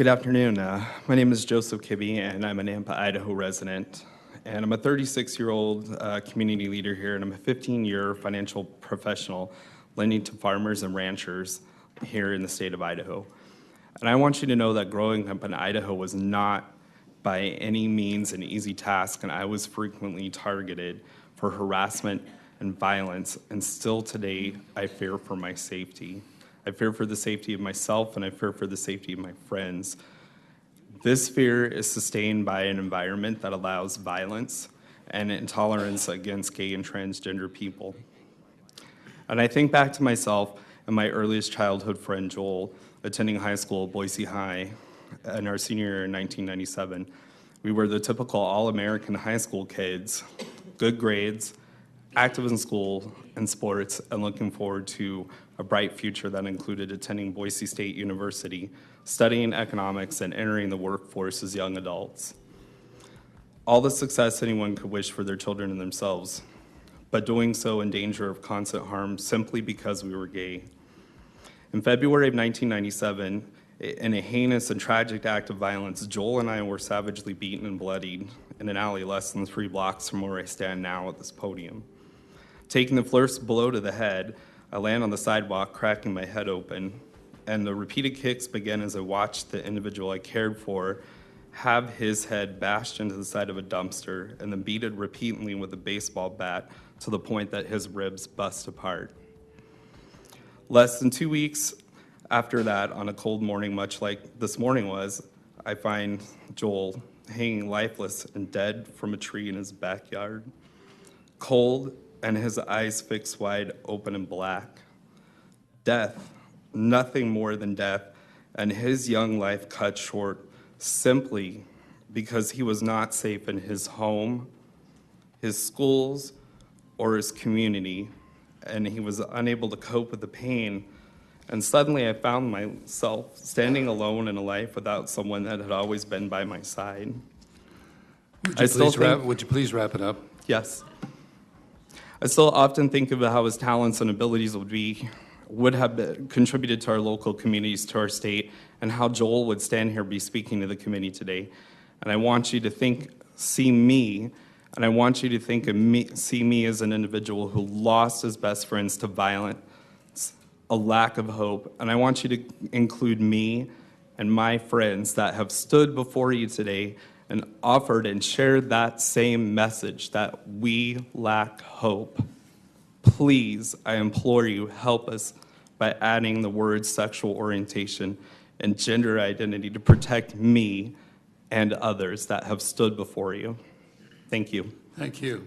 Good afternoon. My name is Joseph Kibbe, and I'm a Nampa, Idaho resident. And I'm a 36-year-old community leader here, and I'm a 15-year financial professional lending to farmers and ranchers here in the state of Idaho. And I want you to know that growing up in Idaho was not by any means an easy task, and I was frequently targeted for harassment and violence, and still today I fear for my safety. I fear for the safety of myself, and I fear for the safety of my friends. This fear is sustained by an environment that allows violence and intolerance against gay and transgender people. And I think back to myself and my earliest childhood friend, Joel, attending high school at Boise High in our senior year in 1997. We were the typical all-American high school kids, good grades, active in school and sports, and looking forward to a bright future that included attending Boise State University, studying economics, and entering the workforce as young adults. All the success anyone could wish for their children and themselves, but doing so in danger of constant harm simply because we were gay. In February of 1997, in a heinous and tragic act of violence, Joel and I were savagely beaten and bloodied in an alley less than 3 blocks from where I stand now at this podium. Taking the first blow to the head, I land on the sidewalk, cracking my head open, and the repeated kicks began as I watched the individual I cared for have his head bashed into the side of a dumpster and then beaten repeatedly with a baseball bat to the point that his ribs bust apart. Less than 2 weeks after that, on a cold morning, much like this morning was, I find Joel hanging lifeless and dead from a tree in his backyard, cold and his eyes fixed wide open and black. Death, nothing more than death, and his young life cut short simply because he was not safe in his home, his schools, or his community, and he was unable to cope with the pain. And suddenly I found myself standing alone in a life without someone that had always been by my side. Would you please wrap it up? Yes. I still often think about how his talents and abilities would have contributed to our local communities, to our state, and how Joel would stand here be speaking to the committee today. And I want you to see me, and I want you to see me as an individual who lost his best friends to violence, a lack of hope. And I want you to include me and my friends that have stood before you today and offered and shared that same message that we lack hope. Please, I implore you, help us by adding the words sexual orientation and gender identity to protect me and others that have stood before you. Thank you. Thank you.